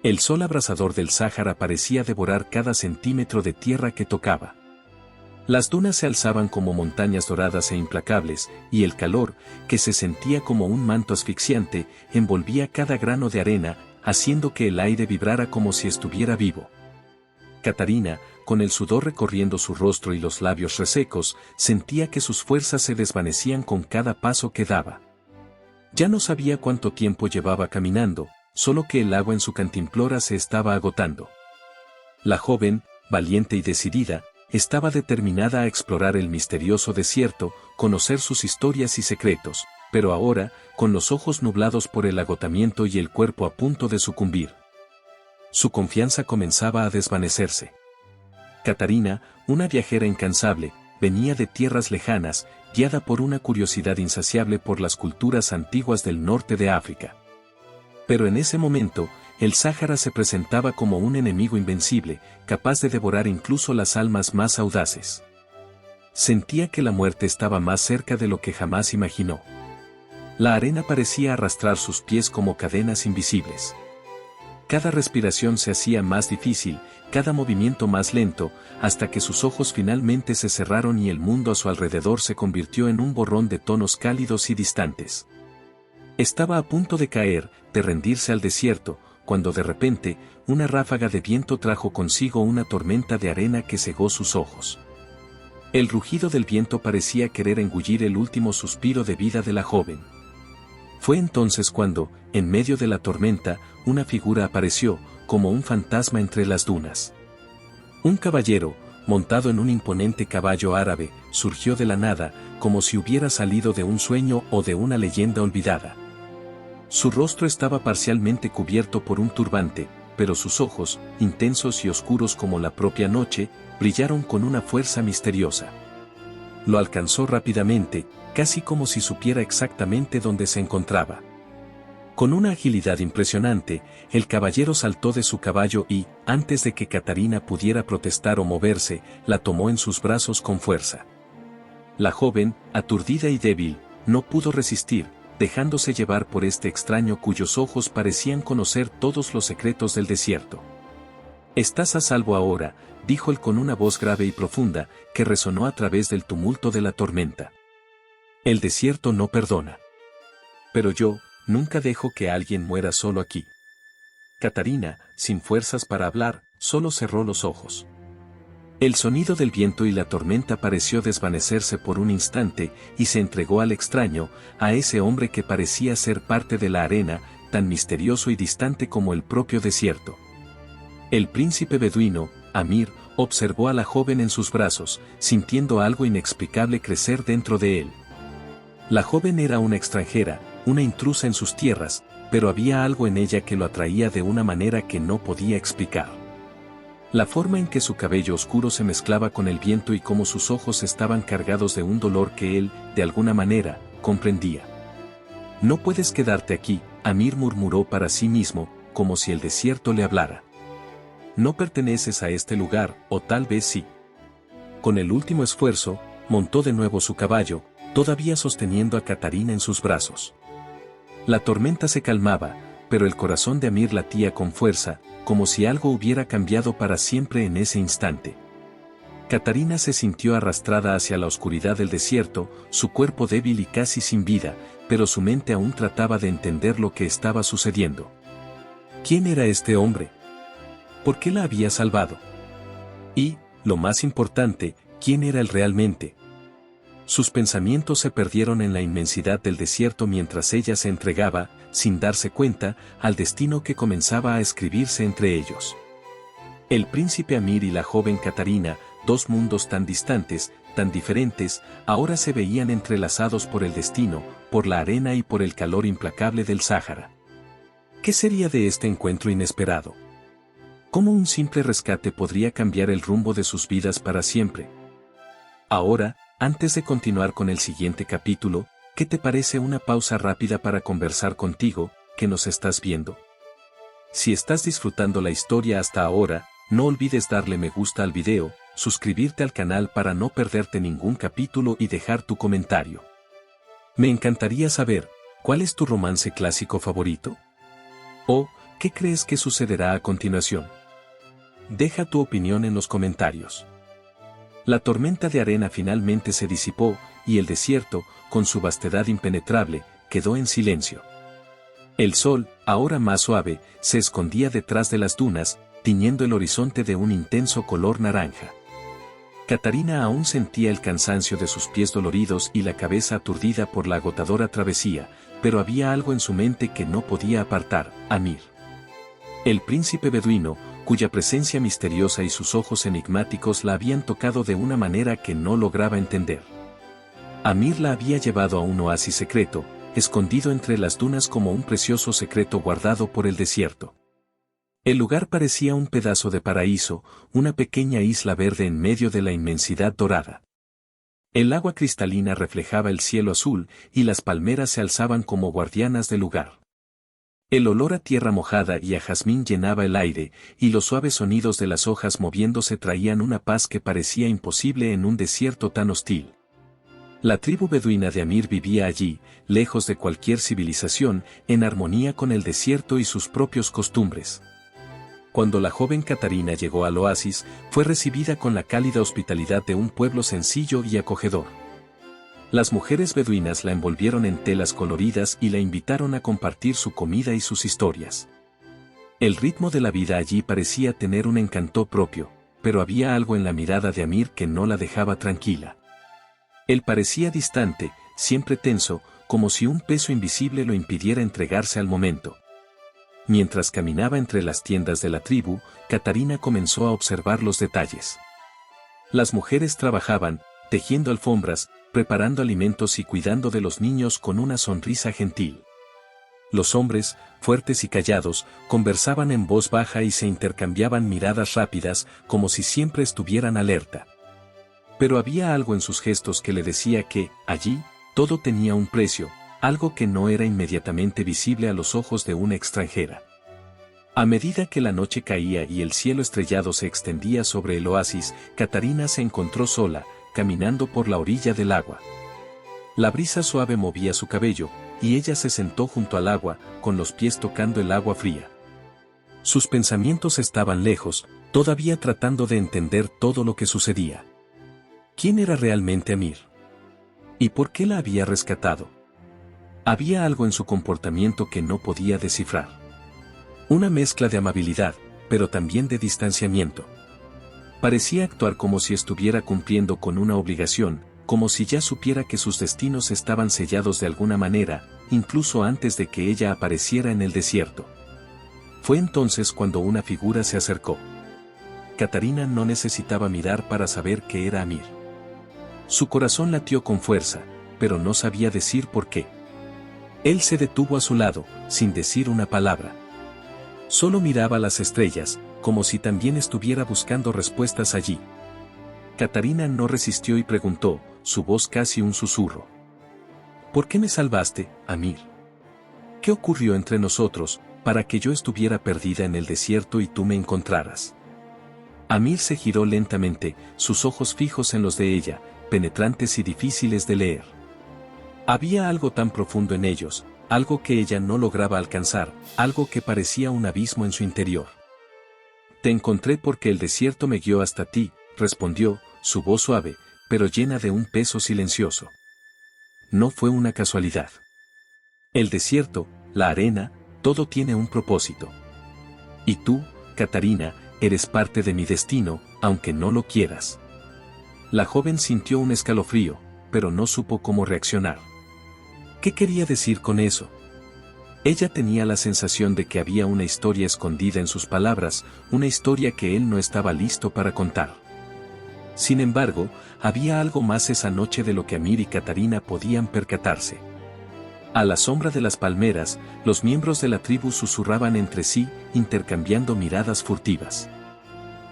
El sol abrasador del Sáhara parecía devorar cada centímetro de tierra que tocaba. Las dunas se alzaban como montañas doradas e implacables, y el calor, que se sentía como un manto asfixiante, envolvía cada grano de arena, haciendo que el aire vibrara como si estuviera vivo. Catarina, con el sudor recorriendo su rostro y los labios resecos, sentía que sus fuerzas se desvanecían con cada paso que daba. Ya no sabía cuánto tiempo llevaba caminando, solo que el agua en su cantimplora se estaba agotando. La joven, valiente y decidida, estaba determinada a explorar el misterioso desierto, conocer sus historias y secretos, pero ahora, con los ojos nublados por el agotamiento y el cuerpo a punto de sucumbir. Su confianza comenzaba a desvanecerse. Catarina, una viajera incansable, venía de tierras lejanas, guiada por una curiosidad insaciable por las culturas antiguas del norte de África. Pero en ese momento, el Sáhara se presentaba como un enemigo invencible, capaz de devorar incluso las almas más audaces. Sentía que la muerte estaba más cerca de lo que jamás imaginó. La arena parecía arrastrar sus pies como cadenas invisibles. Cada respiración se hacía más difícil, cada movimiento más lento, hasta que sus ojos finalmente se cerraron y el mundo a su alrededor se convirtió en un borrón de tonos cálidos y distantes. Estaba a punto de caer, de rendirse al desierto, cuando de repente, una ráfaga de viento trajo consigo una tormenta de arena que cegó sus ojos. El rugido del viento parecía querer engullir el último suspiro de vida de la joven. Fue entonces cuando, en medio de la tormenta, una figura apareció, como un fantasma entre las dunas. Un caballero, montado en un imponente caballo árabe, surgió de la nada, como si hubiera salido de un sueño o de una leyenda olvidada. Su rostro estaba parcialmente cubierto por un turbante, pero sus ojos, intensos y oscuros como la propia noche, brillaron con una fuerza misteriosa. Lo alcanzó rápidamente, casi como si supiera exactamente dónde se encontraba. Con una agilidad impresionante, el caballero saltó de su caballo y, antes de que Catarina pudiera protestar o moverse, la tomó en sus brazos con fuerza. La joven, aturdida y débil, no pudo resistir, dejándose llevar por este extraño cuyos ojos parecían conocer todos los secretos del desierto. «Estás a salvo ahora», dijo él con una voz grave y profunda, que resonó a través del tumulto de la tormenta. «El desierto no perdona. Pero yo, nunca dejo que alguien muera solo aquí». Catarina, sin fuerzas para hablar, solo cerró los ojos. El sonido del viento y la tormenta pareció desvanecerse por un instante y se entregó al extraño, a ese hombre que parecía ser parte de la arena, tan misterioso y distante como el propio desierto. El príncipe beduino, Amir, observó a la joven en sus brazos, sintiendo algo inexplicable crecer dentro de él. La joven era una extranjera, una intrusa en sus tierras, pero había algo en ella que lo atraía de una manera que no podía explicar. La forma en que su cabello oscuro se mezclaba con el viento y cómo sus ojos estaban cargados de un dolor que él, de alguna manera, comprendía. «No puedes quedarte aquí», Amir murmuró para sí mismo, como si el desierto le hablara. «No perteneces a este lugar, o tal vez sí». Con el último esfuerzo, montó de nuevo su caballo, todavía sosteniendo a Catarina en sus brazos. La tormenta se calmaba, pero el corazón de Amir latía con fuerza, como si algo hubiera cambiado para siempre en ese instante. Catarina se sintió arrastrada hacia la oscuridad del desierto, su cuerpo débil y casi sin vida, pero su mente aún trataba de entender lo que estaba sucediendo. ¿Quién era este hombre? ¿Por qué la había salvado? Y, lo más importante, ¿quién era él realmente? Sus pensamientos se perdieron en la inmensidad del desierto mientras ella se entregaba, sin darse cuenta, al destino que comenzaba a escribirse entre ellos. El príncipe Amir y la joven Catarina, dos mundos tan distantes, tan diferentes, ahora se veían entrelazados por el destino, por la arena y por el calor implacable del Sáhara. ¿Qué sería de este encuentro inesperado? ¿Cómo un simple rescate podría cambiar el rumbo de sus vidas para siempre? Ahora, antes de continuar con el siguiente capítulo, ¿qué te parece una pausa rápida para conversar contigo, que nos estás viendo? Si estás disfrutando la historia hasta ahora, no olvides darle me gusta al video, suscribirte al canal para no perderte ningún capítulo y dejar tu comentario. Me encantaría saber, ¿cuál es tu romance clásico favorito? ¿O ¿Qué crees que sucederá a continuación? Deja tu opinión en los comentarios. La tormenta de arena finalmente se disipó, y el desierto, con su vastedad impenetrable, quedó en silencio. El sol, ahora más suave, se escondía detrás de las dunas, tiñendo el horizonte de un intenso color naranja. Catarina aún sentía el cansancio de sus pies doloridos y la cabeza aturdida por la agotadora travesía, pero había algo en su mente que no podía apartar: Amir. El príncipe beduino, cuya presencia misteriosa y sus ojos enigmáticos la habían tocado de una manera que no lograba entender. Amir la había llevado a un oasis secreto, escondido entre las dunas como un precioso secreto guardado por el desierto. El lugar parecía un pedazo de paraíso, una pequeña isla verde en medio de la inmensidad dorada. El agua cristalina reflejaba el cielo azul, y las palmeras se alzaban como guardianas del lugar. El olor a tierra mojada y a jazmín llenaba el aire, y los suaves sonidos de las hojas moviéndose traían una paz que parecía imposible en un desierto tan hostil. La tribu beduina de Amir vivía allí, lejos de cualquier civilización, en armonía con el desierto y sus propios costumbres. Cuando la joven Catarina llegó al oasis, fue recibida con la cálida hospitalidad de un pueblo sencillo y acogedor. Las mujeres beduinas la envolvieron en telas coloridas y la invitaron a compartir su comida y sus historias. El ritmo de la vida allí parecía tener un encanto propio, pero había algo en la mirada de Amir que no la dejaba tranquila. Él parecía distante, siempre tenso, como si un peso invisible lo impidiera entregarse al momento. Mientras caminaba entre las tiendas de la tribu, Catarina comenzó a observar los detalles. Las mujeres trabajaban, tejiendo alfombras, preparando alimentos y cuidando de los niños con una sonrisa gentil. Los hombres, fuertes y callados, conversaban en voz baja y se intercambiaban miradas rápidas, como si siempre estuvieran alerta. Pero había algo en sus gestos que le decía que, allí, todo tenía un precio, algo que no era inmediatamente visible a los ojos de una extranjera. A medida que la noche caía y el cielo estrellado se extendía sobre el oasis, Catarina se encontró sola, caminando por la orilla del agua. La brisa suave movía su cabello, y ella se sentó junto al agua, con los pies tocando el agua fría. Sus pensamientos estaban lejos, todavía tratando de entender todo lo que sucedía. ¿Quién era realmente Amir? ¿Y por qué la había rescatado? Había algo en su comportamiento que no podía descifrar. Una mezcla de amabilidad, pero también de distanciamiento. Parecía actuar como si estuviera cumpliendo con una obligación, como si ya supiera que sus destinos estaban sellados de alguna manera, incluso antes de que ella apareciera en el desierto. Fue entonces cuando una figura se acercó. Catarina no necesitaba mirar para saber que era Amir. Su corazón latió con fuerza, pero no sabía decir por qué. Él se detuvo a su lado, sin decir una palabra. Solo miraba las estrellas, como si también estuviera buscando respuestas allí. Catarina no resistió y preguntó, su voz casi un susurro. ¿Por qué me salvaste, Amir? ¿Qué ocurrió entre nosotros, para que yo estuviera perdida en el desierto y tú me encontraras? Amir se giró lentamente, sus ojos fijos en los de ella, penetrantes y difíciles de leer. Había algo tan profundo en ellos, algo que ella no lograba alcanzar, algo que parecía un abismo en su interior. Te encontré porque el desierto me guió hasta ti, respondió, su voz suave, pero llena de un peso silencioso. No fue una casualidad. El desierto, la arena, todo tiene un propósito. Y tú, Catarina, eres parte de mi destino, aunque no lo quieras. La joven sintió un escalofrío, pero no supo cómo reaccionar. ¿Qué quería decir con eso? Ella tenía la sensación de que había una historia escondida en sus palabras, una historia que él no estaba listo para contar. Sin embargo, había algo más esa noche de lo que Amir y Catarina podían percatarse. A la sombra de las palmeras, los miembros de la tribu susurraban entre sí, intercambiando miradas furtivas.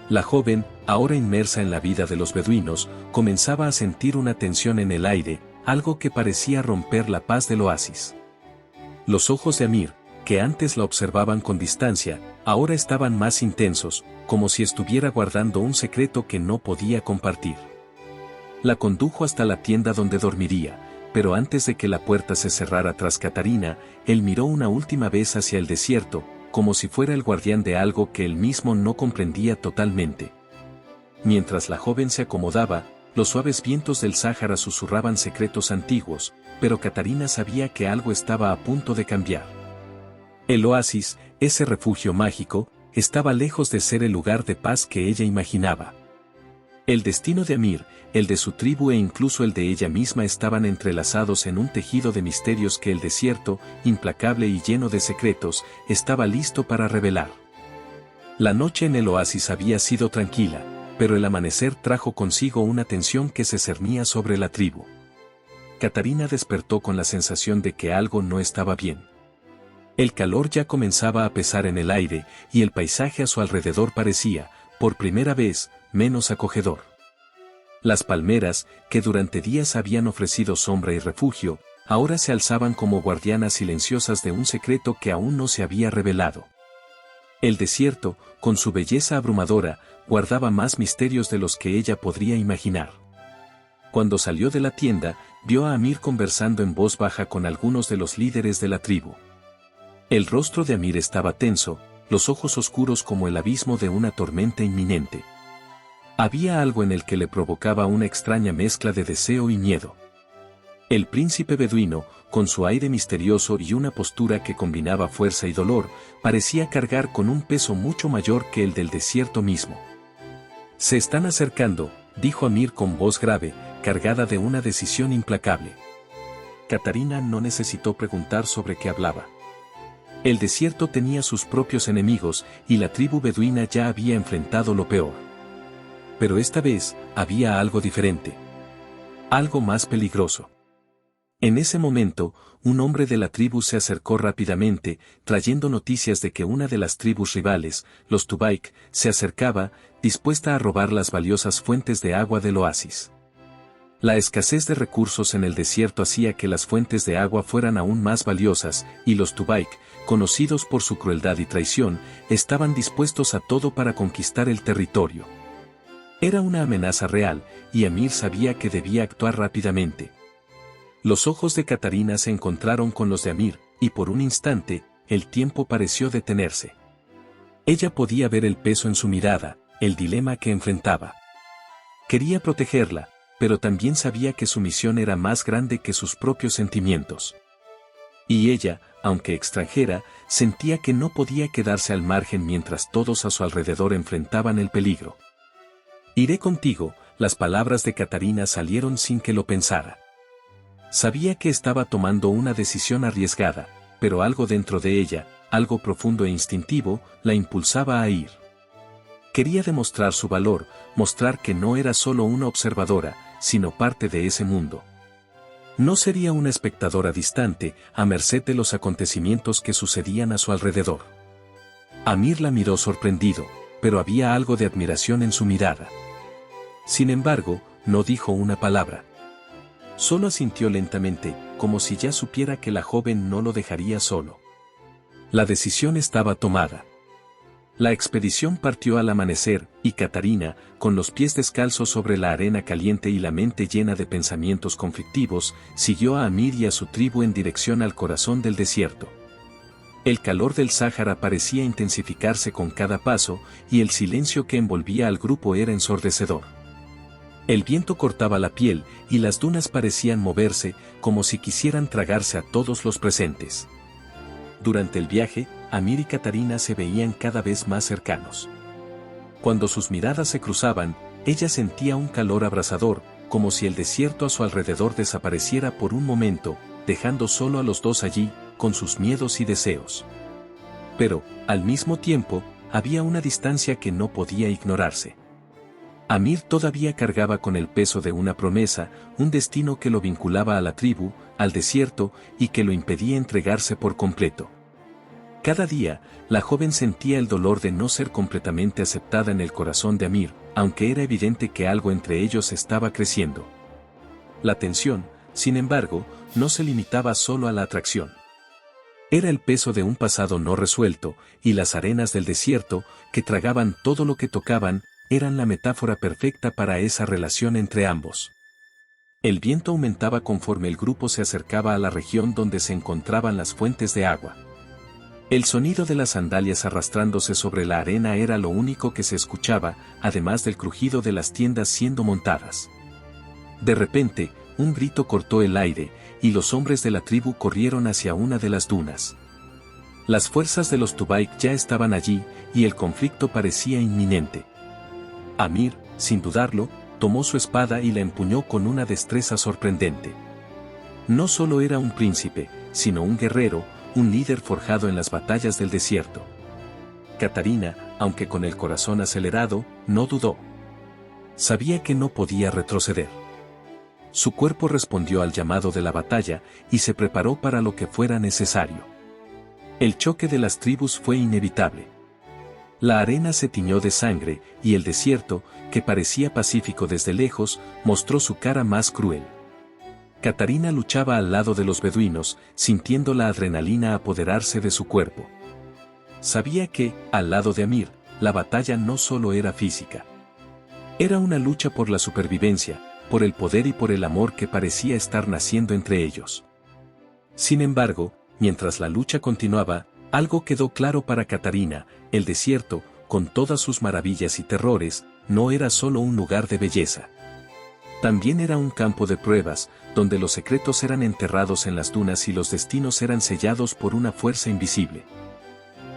La joven, ahora inmersa en la vida de los beduinos, comenzaba a sentir una tensión en el aire, algo que parecía romper la paz del oasis. Los ojos de Amir, que antes la observaban con distancia, ahora estaban más intensos, como si estuviera guardando un secreto que no podía compartir. La condujo hasta la tienda donde dormiría, pero antes de que la puerta se cerrara tras Catarina, él miró una última vez hacia el desierto, como si fuera el guardián de algo que él mismo no comprendía totalmente. Mientras la joven se acomodaba, los suaves vientos del Sáhara susurraban secretos antiguos, pero Catarina sabía que algo estaba a punto de cambiar. El oasis, ese refugio mágico, estaba lejos de ser el lugar de paz que ella imaginaba. El destino de Amir, el de su tribu e incluso el de ella misma estaban entrelazados en un tejido de misterios que el desierto, implacable y lleno de secretos, estaba listo para revelar. La noche en el oasis había sido tranquila, pero el amanecer trajo consigo una tensión que se cernía sobre la tribu. Catarina despertó con la sensación de que algo no estaba bien. El calor ya comenzaba a pesar en el aire, y el paisaje a su alrededor parecía, por primera vez, menos acogedor. Las palmeras, que durante días habían ofrecido sombra y refugio, ahora se alzaban como guardianas silenciosas de un secreto que aún no se había revelado. El desierto, con su belleza abrumadora, guardaba más misterios de los que ella podría imaginar. Cuando salió de la tienda, vio a Amir conversando en voz baja con algunos de los líderes de la tribu. El rostro de Amir estaba tenso, los ojos oscuros como el abismo de una tormenta inminente. Había algo en él que le provocaba una extraña mezcla de deseo y miedo. El príncipe beduino, con su aire misterioso y una postura que combinaba fuerza y dolor, parecía cargar con un peso mucho mayor que el del desierto mismo. «Se están acercando», dijo Amir con voz grave, cargada de una decisión implacable. Catarina no necesitó preguntar sobre qué hablaba. El desierto tenía sus propios enemigos y la tribu beduina ya había enfrentado lo peor. Pero esta vez, había algo diferente. Algo más peligroso. En ese momento, un hombre de la tribu se acercó rápidamente, trayendo noticias de que una de las tribus rivales, los Tubaik, se acercaba, dispuesta a robar las valiosas fuentes de agua del oasis. La escasez de recursos en el desierto hacía que las fuentes de agua fueran aún más valiosas, y los Tubaik, conocidos por su crueldad y traición, estaban dispuestos a todo para conquistar el territorio. Era una amenaza real, y Amir sabía que debía actuar rápidamente. Los ojos de Catarina se encontraron con los de Amir, y por un instante, el tiempo pareció detenerse. Ella podía ver el peso en su mirada, el dilema que enfrentaba. Quería protegerla, pero también sabía que su misión era más grande que sus propios sentimientos. Y ella, aunque extranjera, sentía que no podía quedarse al margen mientras todos a su alrededor enfrentaban el peligro. «Iré contigo», las palabras de Catarina salieron sin que lo pensara. Sabía que estaba tomando una decisión arriesgada, pero algo dentro de ella, algo profundo e instintivo, la impulsaba a ir. Quería demostrar su valor, mostrar que no era solo una observadora, sino parte de ese mundo. No sería una espectadora distante, a merced de los acontecimientos que sucedían a su alrededor. Amir la miró sorprendido, pero había algo de admiración en su mirada. Sin embargo, no dijo una palabra. Solo asintió lentamente, como si ya supiera que la joven no lo dejaría solo. La decisión estaba tomada. La expedición partió al amanecer, y Catarina, con los pies descalzos sobre la arena caliente y la mente llena de pensamientos conflictivos, siguió a Amir y a su tribu en dirección al corazón del desierto. El calor del Sáhara parecía intensificarse con cada paso, y el silencio que envolvía al grupo era ensordecedor. El viento cortaba la piel, y las dunas parecían moverse, como si quisieran tragarse a todos los presentes. Durante el viaje, Amir y Catarina se veían cada vez más cercanos. Cuando sus miradas se cruzaban, ella sentía un calor abrasador, como si el desierto a su alrededor desapareciera por un momento, dejando solo a los dos allí, con sus miedos y deseos. Pero, al mismo tiempo, había una distancia que no podía ignorarse. Amir todavía cargaba con el peso de una promesa, un destino que lo vinculaba a la tribu, al desierto, y que lo impedía entregarse por completo. Cada día, la joven sentía el dolor de no ser completamente aceptada en el corazón de Amir, aunque era evidente que algo entre ellos estaba creciendo. La tensión, sin embargo, no se limitaba solo a la atracción. Era el peso de un pasado no resuelto, y las arenas del desierto, que tragaban todo lo que tocaban, eran la metáfora perfecta para esa relación entre ambos. El viento aumentaba conforme el grupo se acercaba a la región donde se encontraban las fuentes de agua. El sonido de las sandalias arrastrándose sobre la arena era lo único que se escuchaba, además del crujido de las tiendas siendo montadas. De repente, un grito cortó el aire, y los hombres de la tribu corrieron hacia una de las dunas. Las fuerzas de los Tubaik ya estaban allí, y el conflicto parecía inminente. Amir, sin dudarlo, tomó su espada y la empuñó con una destreza sorprendente. No solo era un príncipe, sino un guerrero, un líder forjado en las batallas del desierto. Catarina, aunque con el corazón acelerado, no dudó. Sabía que no podía retroceder. Su cuerpo respondió al llamado de la batalla y se preparó para lo que fuera necesario. El choque de las tribus fue inevitable. La arena se tiñó de sangre y el desierto, que parecía pacífico desde lejos, mostró su cara más cruel. Catarina luchaba al lado de los beduinos, sintiendo la adrenalina apoderarse de su cuerpo. Sabía que, al lado de Amir, la batalla no solo era física. Era una lucha por la supervivencia, por el poder y por el amor que parecía estar naciendo entre ellos. Sin embargo, mientras la lucha continuaba, algo quedó claro para Catarina: el desierto, con todas sus maravillas y terrores, no era solo un lugar de belleza. También era un campo de pruebas, donde los secretos eran enterrados en las dunas y los destinos eran sellados por una fuerza invisible.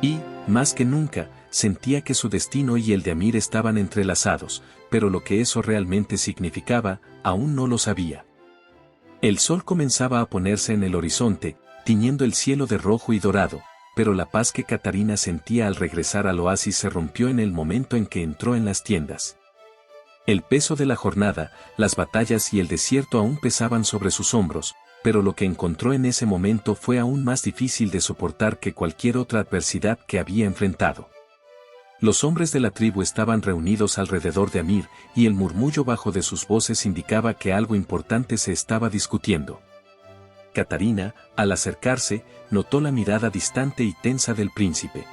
Y, más que nunca, sentía que su destino y el de Amir estaban entrelazados, pero lo que eso realmente significaba, aún no lo sabía. El sol comenzaba a ponerse en el horizonte, tiñendo el cielo de rojo y dorado, pero la paz que Catarina sentía al regresar al oasis se rompió en el momento en que entró en las tiendas. El peso de la jornada, las batallas y el desierto aún pesaban sobre sus hombros, pero lo que encontró en ese momento fue aún más difícil de soportar que cualquier otra adversidad que había enfrentado. Los hombres de la tribu estaban reunidos alrededor de Amir, y el murmullo bajo de sus voces indicaba que algo importante se estaba discutiendo. Catarina, al acercarse, notó la mirada distante y tensa del príncipe.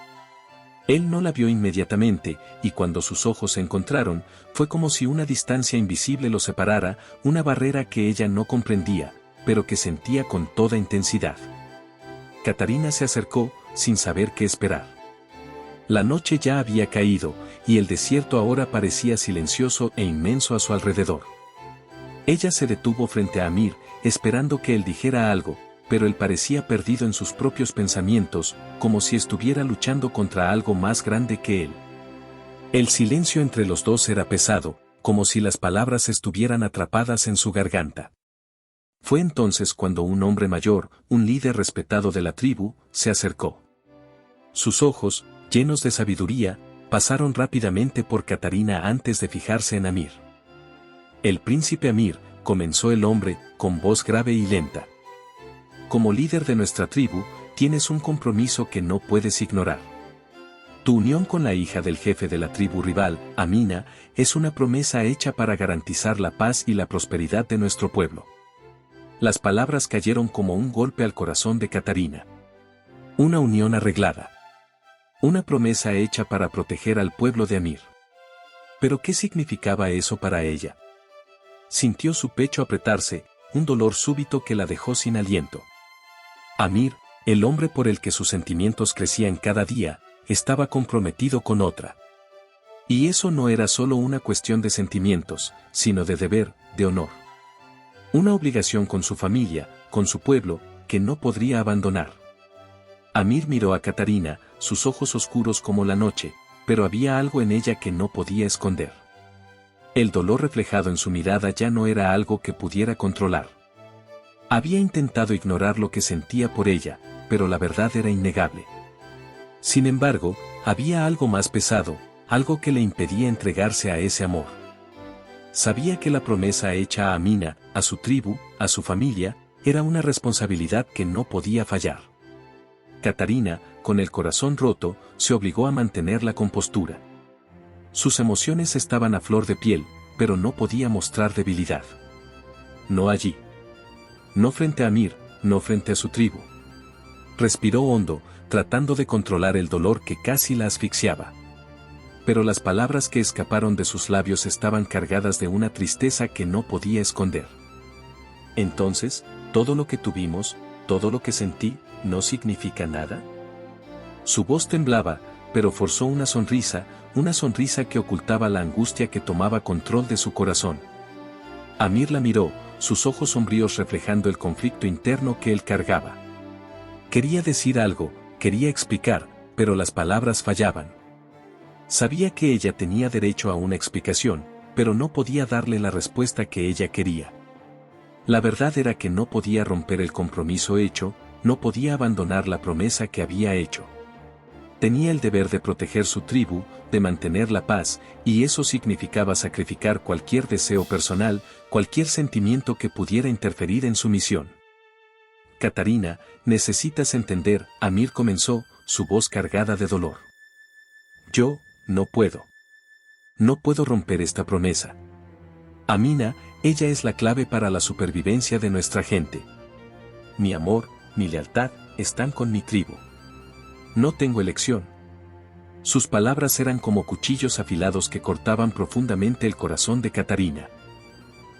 Él no la vio inmediatamente, y cuando sus ojos se encontraron, fue como si una distancia invisible los separara, una barrera que ella no comprendía, pero que sentía con toda intensidad. Catarina se acercó, sin saber qué esperar. La noche ya había caído, y el desierto ahora parecía silencioso e inmenso a su alrededor. Ella se detuvo frente a Amir, esperando que él dijera algo, pero él parecía perdido en sus propios pensamientos, como si estuviera luchando contra algo más grande que él. El silencio entre los dos era pesado, como si las palabras estuvieran atrapadas en su garganta. Fue entonces cuando un hombre mayor, un líder respetado de la tribu, se acercó. Sus ojos, llenos de sabiduría, pasaron rápidamente por Catarina antes de fijarse en Amir. El príncipe Amir, comenzó el hombre, con voz grave y lenta. Como líder de nuestra tribu, tienes un compromiso que no puedes ignorar. Tu unión con la hija del jefe de la tribu rival, Amina, es una promesa hecha para garantizar la paz y la prosperidad de nuestro pueblo. Las palabras cayeron como un golpe al corazón de Catarina. Una unión arreglada. Una promesa hecha para proteger al pueblo de Amir. ¿Pero qué significaba eso para ella? Sintió su pecho apretarse, un dolor súbito que la dejó sin aliento. Amir, el hombre por el que sus sentimientos crecían cada día, estaba comprometido con otra. Y eso no era solo una cuestión de sentimientos, sino de deber, de honor. Una obligación con su familia, con su pueblo, que no podría abandonar. Amir miró a Catarina, sus ojos oscuros como la noche, pero había algo en ella que no podía esconder. El dolor reflejado en su mirada ya no era algo que pudiera controlar. Había intentado ignorar lo que sentía por ella, pero la verdad era innegable. Sin embargo, había algo más pesado, algo que le impedía entregarse a ese amor. Sabía que la promesa hecha a Amina, a su tribu, a su familia, era una responsabilidad que no podía fallar. Catarina, con el corazón roto, se obligó a mantener la compostura. Sus emociones estaban a flor de piel, pero no podía mostrar debilidad. No allí. No frente a Amir, no frente a su tribu. Respiró hondo, tratando de controlar el dolor que casi la asfixiaba. Pero las palabras que escaparon de sus labios estaban cargadas de una tristeza que no podía esconder. Entonces, ¿todo lo que tuvimos, todo lo que sentí, no significa nada? Su voz temblaba, pero forzó una sonrisa que ocultaba la angustia que tomaba control de su corazón. Amir la miró, sus ojos sombríos reflejando el conflicto interno que él cargaba. Quería decir algo, quería explicar, pero las palabras fallaban. Sabía que ella tenía derecho a una explicación, pero no podía darle la respuesta que ella quería. La verdad era que no podía romper el compromiso hecho, no podía abandonar la promesa que había hecho. Tenía el deber de proteger su tribu, de mantener la paz, y eso significaba sacrificar cualquier deseo personal, cualquier sentimiento que pudiera interferir en su misión. Catarina, necesitas entender, Amir comenzó, su voz cargada de dolor. Yo, no puedo. No puedo romper esta promesa. Amina, ella es la clave para la supervivencia de nuestra gente. Mi amor, mi lealtad, están con mi tribu. No tengo elección. Sus palabras eran como cuchillos afilados que cortaban profundamente el corazón de Catarina.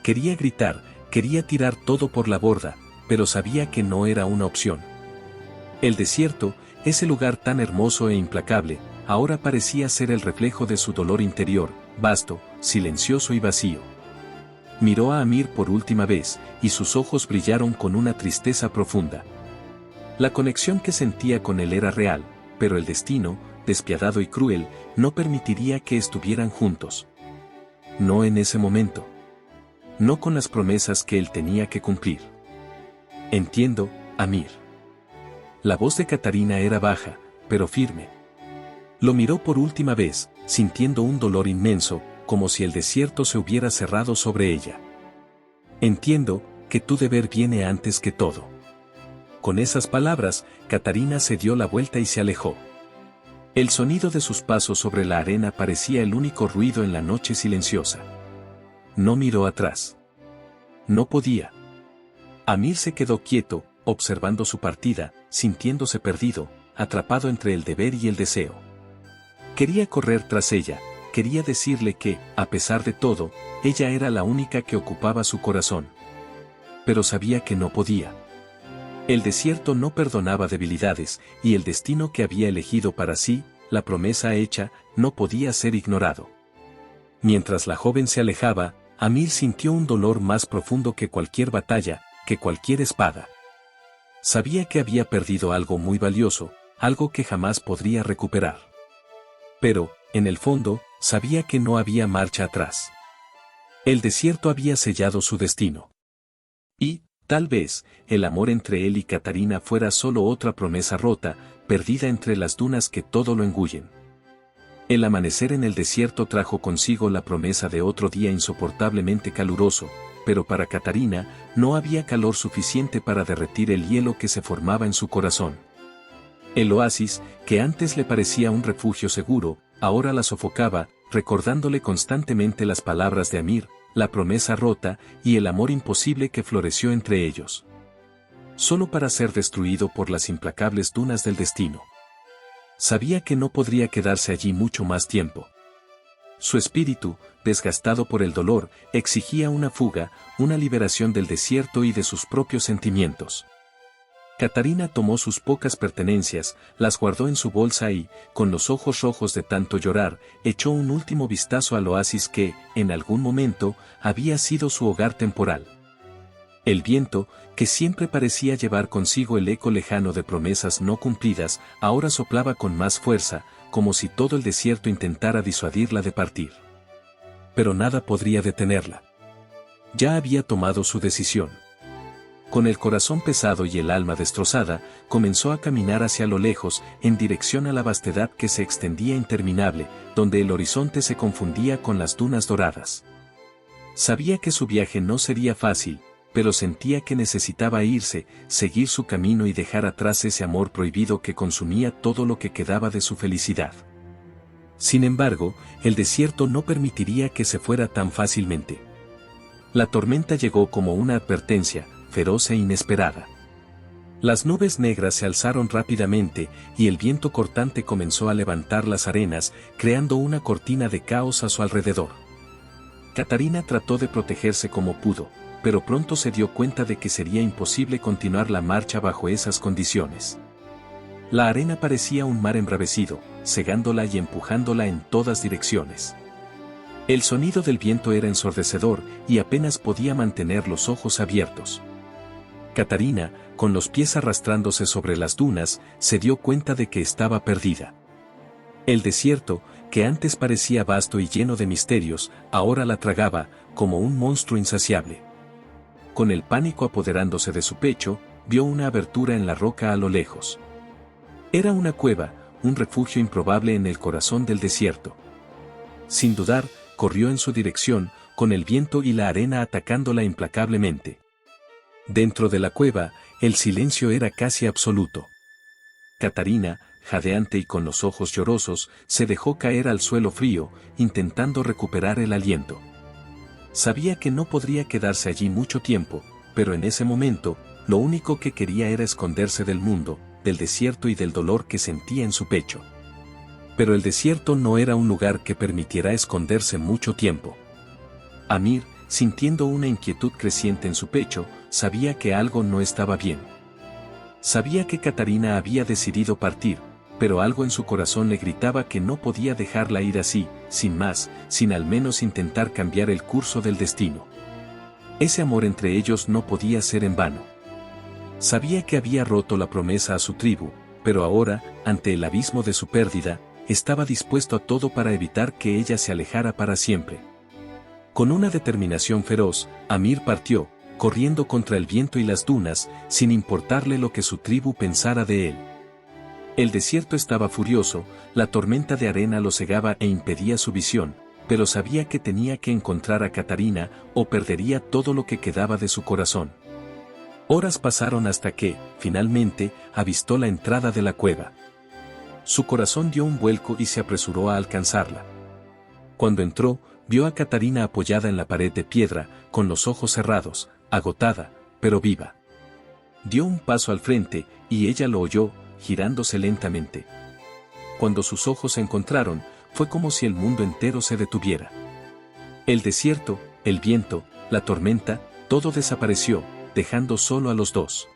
Quería gritar, quería tirar todo por la borda, pero sabía que no era una opción. El desierto, ese lugar tan hermoso e implacable, ahora parecía ser el reflejo de su dolor interior, vasto, silencioso y vacío. Miró a Amir por última vez, y sus ojos brillaron con una tristeza profunda. La conexión que sentía con él era real, pero el destino, despiadado y cruel, no permitiría que estuvieran juntos. No en ese momento. No con las promesas que él tenía que cumplir. Entiendo, Amir. La voz de Catarina era baja, pero firme. Lo miró por última vez, sintiendo un dolor inmenso, como si el desierto se hubiera cerrado sobre ella. Entiendo que tu deber viene antes que todo. Con esas palabras, Catarina se dio la vuelta y se alejó. El sonido de sus pasos sobre la arena parecía el único ruido en la noche silenciosa. No miró atrás. No podía. Amir se quedó quieto, observando su partida, sintiéndose perdido, atrapado entre el deber y el deseo. Quería correr tras ella, quería decirle que, a pesar de todo, ella era la única que ocupaba su corazón. Pero sabía que no podía. El desierto no perdonaba debilidades, y el destino que había elegido para sí, la promesa hecha, no podía ser ignorado. Mientras la joven se alejaba, Amir sintió un dolor más profundo que cualquier batalla, que cualquier espada. Sabía que había perdido algo muy valioso, algo que jamás podría recuperar. Pero, en el fondo, sabía que no había marcha atrás. El desierto había sellado su destino. Y, tal vez, el amor entre él y Catarina fuera solo otra promesa rota, perdida entre las dunas que todo lo engullen. El amanecer en el desierto trajo consigo la promesa de otro día insoportablemente caluroso, pero para Catarina no había calor suficiente para derretir el hielo que se formaba en su corazón. El oasis, que antes le parecía un refugio seguro, ahora la sofocaba, recordándole constantemente las palabras de Amir, la promesa rota y el amor imposible que floreció entre ellos. Solo para ser destruido por las implacables dunas del destino. Sabía que no podría quedarse allí mucho más tiempo. Su espíritu, desgastado por el dolor, exigía una fuga, una liberación del desierto y de sus propios sentimientos. Catarina tomó sus pocas pertenencias, las guardó en su bolsa y, con los ojos rojos de tanto llorar, echó un último vistazo al oasis que, en algún momento, había sido su hogar temporal. El viento, que siempre parecía llevar consigo el eco lejano de promesas no cumplidas, ahora soplaba con más fuerza, como si todo el desierto intentara disuadirla de partir. Pero nada podría detenerla. Ya había tomado su decisión. Con el corazón pesado y el alma destrozada, comenzó a caminar hacia lo lejos, en dirección a la vastedad que se extendía interminable, donde el horizonte se confundía con las dunas doradas. Sabía que su viaje no sería fácil, pero sentía que necesitaba irse, seguir su camino y dejar atrás ese amor prohibido que consumía todo lo que quedaba de su felicidad. Sin embargo, el desierto no permitiría que se fuera tan fácilmente. La tormenta llegó como una advertencia, feroz e inesperada. Las nubes negras se alzaron rápidamente, y el viento cortante comenzó a levantar las arenas, creando una cortina de caos a su alrededor. Catarina trató de protegerse como pudo, pero pronto se dio cuenta de que sería imposible continuar la marcha bajo esas condiciones. La arena parecía un mar embravecido, cegándola y empujándola en todas direcciones. El sonido del viento era ensordecedor y apenas podía mantener los ojos abiertos. Catarina, con los pies arrastrándose sobre las dunas, se dio cuenta de que estaba perdida. El desierto, que antes parecía vasto y lleno de misterios, ahora la tragaba, como un monstruo insaciable. Con el pánico apoderándose de su pecho, vio una abertura en la roca a lo lejos. Era una cueva, un refugio improbable en el corazón del desierto. Sin dudar, corrió en su dirección, con el viento y la arena atacándola implacablemente. Dentro de la cueva, el silencio era casi absoluto. Catarina, jadeante y con los ojos llorosos, se dejó caer al suelo frío, intentando recuperar el aliento. Sabía que no podría quedarse allí mucho tiempo, pero en ese momento, lo único que quería era esconderse del mundo, del desierto y del dolor que sentía en su pecho. Pero el desierto no era un lugar que permitiera esconderse mucho tiempo. Amir, sintiendo una inquietud creciente en su pecho, sabía que algo no estaba bien. Sabía que Catarina había decidido partir, pero algo en su corazón le gritaba que no podía dejarla ir así, sin más, sin al menos intentar cambiar el curso del destino. Ese amor entre ellos no podía ser en vano. Sabía que había roto la promesa a su tribu, pero ahora, ante el abismo de su pérdida, estaba dispuesto a todo para evitar que ella se alejara para siempre. Con una determinación feroz, Amir partió, corriendo contra el viento y las dunas, sin importarle lo que su tribu pensara de él. El desierto estaba furioso, la tormenta de arena lo cegaba e impedía su visión, pero sabía que tenía que encontrar a Catarina o perdería todo lo que quedaba de su corazón. Horas pasaron hasta que, finalmente, avistó la entrada de la cueva. Su corazón dio un vuelco y se apresuró a alcanzarla. Cuando entró, vio a Catarina apoyada en la pared de piedra, con los ojos cerrados, agotada, pero viva. Dio un paso al frente, y ella lo oyó, girándose lentamente. Cuando sus ojos se encontraron, fue como si el mundo entero se detuviera. El desierto, el viento, la tormenta, todo desapareció, dejando solo a los dos.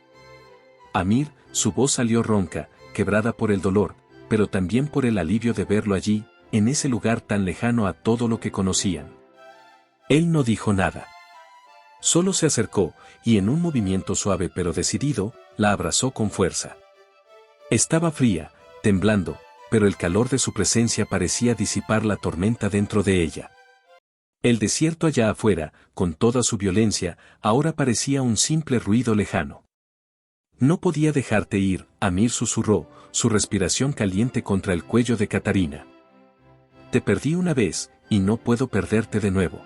Amir, su voz salió ronca, quebrada por el dolor, pero también por el alivio de verlo allí, en ese lugar tan lejano a todo lo que conocían. Él no dijo nada. Solo se acercó, y en un movimiento suave pero decidido, la abrazó con fuerza. Estaba fría, temblando, pero el calor de su presencia parecía disipar la tormenta dentro de ella. El desierto allá afuera, con toda su violencia, ahora parecía un simple ruido lejano. No podía dejarte ir, Amir susurró, su respiración caliente contra el cuello de Catarina. Te perdí una vez, y no puedo perderte de nuevo.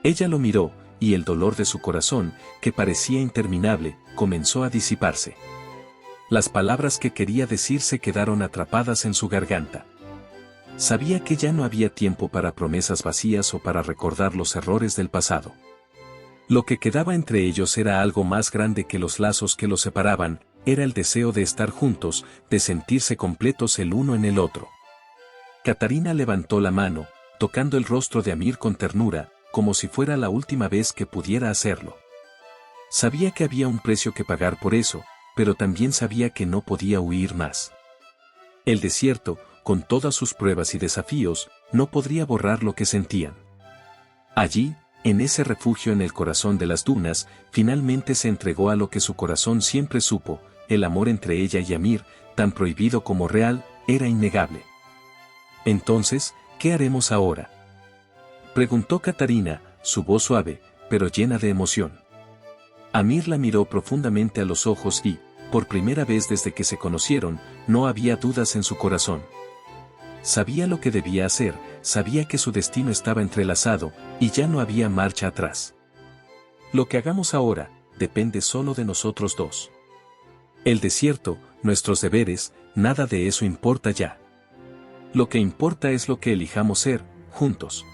Ella lo miró, y el dolor de su corazón, que parecía interminable, comenzó a disiparse. Las palabras que quería decir se quedaron atrapadas en su garganta. Sabía que ya no había tiempo para promesas vacías o para recordar los errores del pasado. Lo que quedaba entre ellos era algo más grande que los lazos que los separaban, era el deseo de estar juntos, de sentirse completos el uno en el otro. Catarina levantó la mano, tocando el rostro de Amir con ternura, como si fuera la última vez que pudiera hacerlo. Sabía que había un precio que pagar por eso, pero también sabía que no podía huir más. El desierto, con todas sus pruebas y desafíos, no podría borrar lo que sentían. Allí, en ese refugio en el corazón de las dunas, finalmente se entregó a lo que su corazón siempre supo, el amor entre ella y Amir, tan prohibido como real, era innegable. Entonces, ¿qué haremos ahora?, preguntó Catarina, su voz suave, pero llena de emoción. Amir la miró profundamente a los ojos y, por primera vez desde que se conocieron, no había dudas en su corazón. Sabía lo que debía hacer, sabía que su destino estaba entrelazado, y ya no había marcha atrás. Lo que hagamos ahora, depende solo de nosotros dos. El desierto, nuestros deberes, nada de eso importa ya. Lo que importa es lo que elijamos ser, juntos.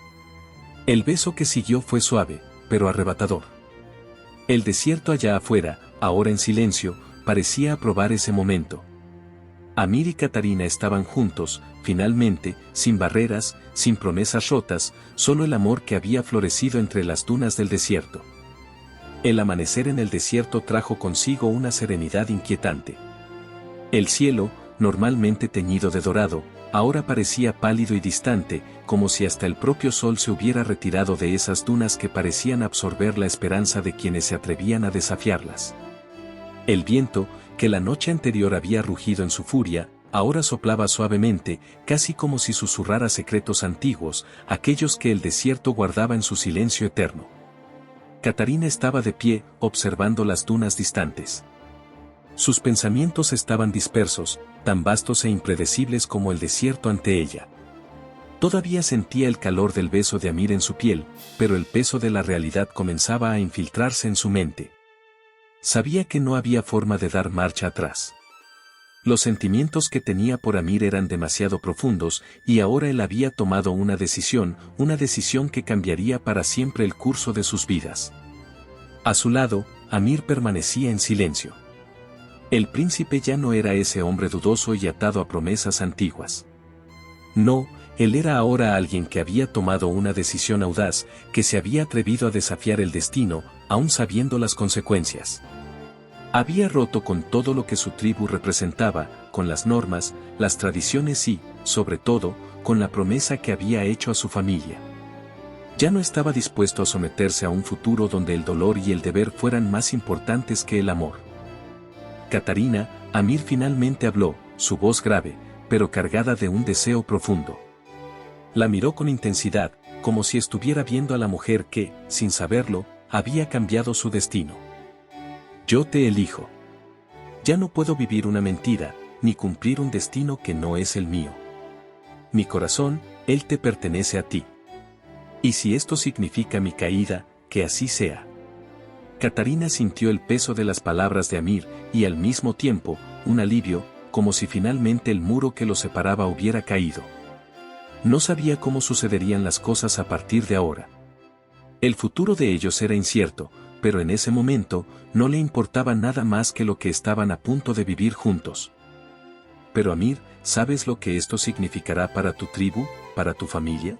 El beso que siguió fue suave, pero arrebatador. El desierto allá afuera, ahora en silencio, parecía aprobar ese momento. Amir y Catarina estaban juntos, finalmente, sin barreras, sin promesas rotas, solo el amor que había florecido entre las dunas del desierto. El amanecer en el desierto trajo consigo una serenidad inquietante. El cielo, normalmente teñido de dorado, ahora parecía pálido y distante, como si hasta el propio sol se hubiera retirado de esas dunas que parecían absorber la esperanza de quienes se atrevían a desafiarlas. El viento, que la noche anterior había rugido en su furia, ahora soplaba suavemente, casi como si susurrara secretos antiguos, aquellos que el desierto guardaba en su silencio eterno. Catarina estaba de pie, observando las dunas distantes. Sus pensamientos estaban dispersos, tan vastos e impredecibles como el desierto ante ella. Todavía sentía el calor del beso de Amir en su piel, pero el peso de la realidad comenzaba a infiltrarse en su mente. Sabía que no había forma de dar marcha atrás. Los sentimientos que tenía por Amir eran demasiado profundos, y ahora él había tomado una decisión que cambiaría para siempre el curso de sus vidas. A su lado, Amir permanecía en silencio. El príncipe ya no era ese hombre dudoso y atado a promesas antiguas. No, él era ahora alguien que había tomado una decisión audaz, que se había atrevido a desafiar el destino, aun sabiendo las consecuencias. Había roto con todo lo que su tribu representaba, con las normas, las tradiciones y, sobre todo, con la promesa que había hecho a su familia. Ya no estaba dispuesto a someterse a un futuro donde el dolor y el deber fueran más importantes que el amor. Catarina, Amir finalmente habló, su voz grave, pero cargada de un deseo profundo. La miró con intensidad, como si estuviera viendo a la mujer que, sin saberlo, había cambiado su destino. Yo te elijo. Ya no puedo vivir una mentira, ni cumplir un destino que no es el mío. Mi corazón, él te pertenece a ti. Y si esto significa mi caída, que así sea. Catarina sintió el peso de las palabras de Amir, y al mismo tiempo, un alivio, como si finalmente el muro que los separaba hubiera caído. No sabía cómo sucederían las cosas a partir de ahora. El futuro de ellos era incierto, pero en ese momento, no le importaba nada más que lo que estaban a punto de vivir juntos. Pero Amir, ¿sabes lo que esto significará para tu tribu, para tu familia?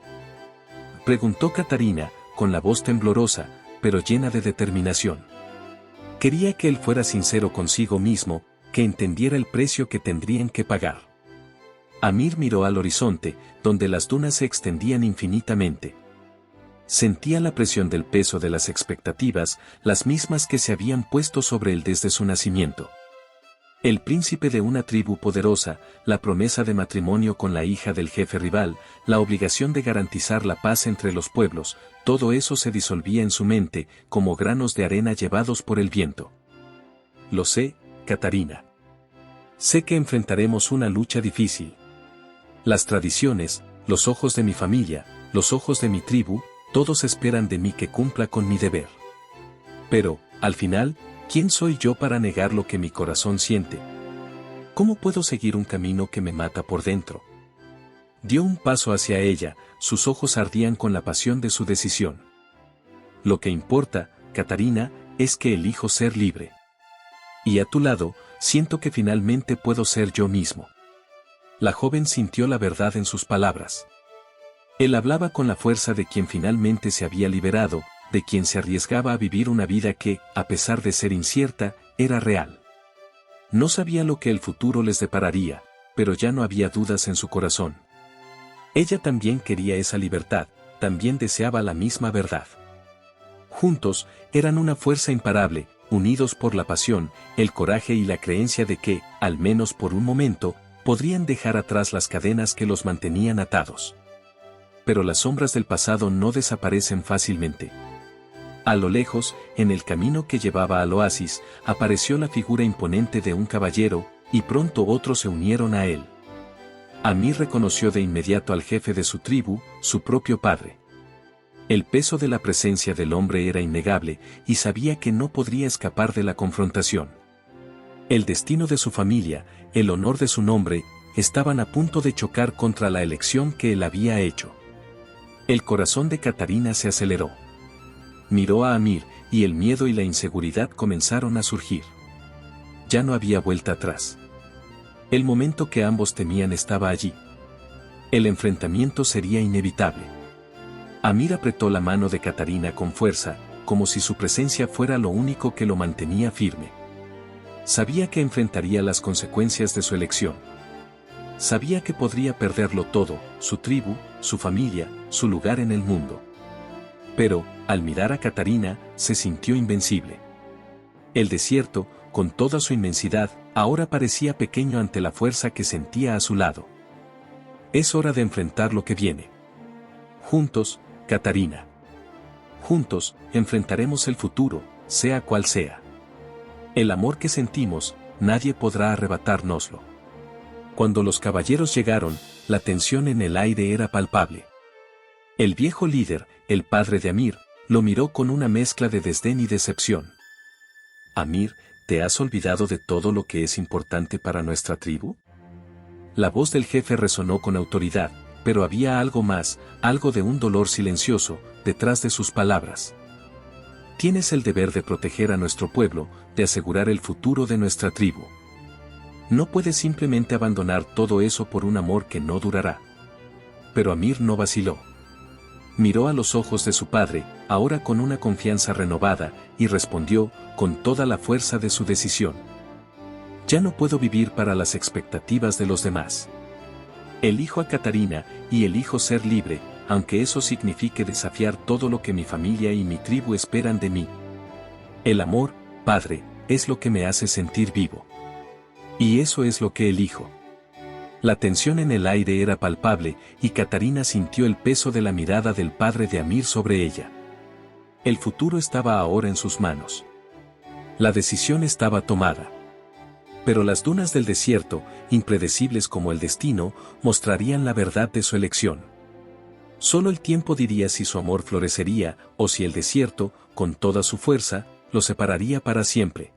Preguntó Catarina, con la voz temblorosa, pero llena de determinación. Quería que él fuera sincero consigo mismo, que entendiera el precio que tendrían que pagar. Amir miró al horizonte, donde las dunas se extendían infinitamente. Sentía la presión del peso de las expectativas, las mismas que se habían puesto sobre él desde su nacimiento. El príncipe de una tribu poderosa, la promesa de matrimonio con la hija del jefe rival, la obligación de garantizar la paz entre los pueblos, todo eso se disolvía en su mente, como granos de arena llevados por el viento. Lo sé, Catarina. Sé que enfrentaremos una lucha difícil. Las tradiciones, los ojos de mi familia, los ojos de mi tribu, todos esperan de mí que cumpla con mi deber. Pero, al final, ¿quién soy yo para negar lo que mi corazón siente? ¿Cómo puedo seguir un camino que me mata por dentro? Dio un paso hacia ella, sus ojos ardían con la pasión de su decisión. Lo que importa, Catarina, es que elijo ser libre. Y a tu lado, siento que finalmente puedo ser yo mismo. La joven sintió la verdad en sus palabras. Él hablaba con la fuerza de quien finalmente se había liberado, de quien se arriesgaba a vivir una vida que, a pesar de ser incierta, era real. No sabía lo que el futuro les depararía, pero ya no había dudas en su corazón. Ella también quería esa libertad, también deseaba la misma verdad. Juntos, eran una fuerza imparable, unidos por la pasión, el coraje y la creencia de que, al menos por un momento, podrían dejar atrás las cadenas que los mantenían atados. Pero las sombras del pasado no desaparecen fácilmente. A lo lejos, en el camino que llevaba al oasis, apareció la figura imponente de un caballero, y pronto otros se unieron a él. Amir reconoció de inmediato al jefe de su tribu, su propio padre. El peso de la presencia del hombre era innegable, y sabía que no podría escapar de la confrontación. El destino de su familia, el honor de su nombre, estaban a punto de chocar contra la elección que él había hecho. El corazón de Catarina se aceleró. Miró a Amir, y el miedo y la inseguridad comenzaron a surgir. Ya no había vuelta atrás. El momento que ambos temían estaba allí. El enfrentamiento sería inevitable. Amir apretó la mano de Catarina con fuerza, como si su presencia fuera lo único que lo mantenía firme. Sabía que enfrentaría las consecuencias de su elección. Sabía que podría perderlo todo, su tribu, su familia, su lugar en el mundo. Pero, al mirar a Catarina, se sintió invencible. El desierto, con toda su inmensidad, ahora parecía pequeño ante la fuerza que sentía a su lado. Es hora de enfrentar lo que viene. Juntos, Catarina. Juntos, enfrentaremos el futuro, sea cual sea. El amor que sentimos, nadie podrá arrebatárnoslo. Cuando los caballeros llegaron, la tensión en el aire era palpable. El viejo líder, el padre de Amir, lo miró con una mezcla de desdén y decepción. Amir, ¿te has olvidado de todo lo que es importante para nuestra tribu? La voz del jefe resonó con autoridad, pero había algo más, algo de un dolor silencioso, detrás de sus palabras. Tienes el deber de proteger a nuestro pueblo, de asegurar el futuro de nuestra tribu. No puedes simplemente abandonar todo eso por un amor que no durará. Pero Amir no vaciló. Miró a los ojos de su padre, ahora con una confianza renovada, y respondió, con toda la fuerza de su decisión. Ya no puedo vivir para las expectativas de los demás. Elijo a Catarina, y elijo ser libre, aunque eso signifique desafiar todo lo que mi familia y mi tribu esperan de mí. El amor, padre, es lo que me hace sentir vivo. Y eso es lo que elijo. La tensión en el aire era palpable, y Catarina sintió el peso de la mirada del padre de Amir sobre ella. El futuro estaba ahora en sus manos. La decisión estaba tomada. Pero las dunas del desierto, impredecibles como el destino, mostrarían la verdad de su elección. Solo el tiempo diría si su amor florecería, o si el desierto, con toda su fuerza, lo separaría para siempre.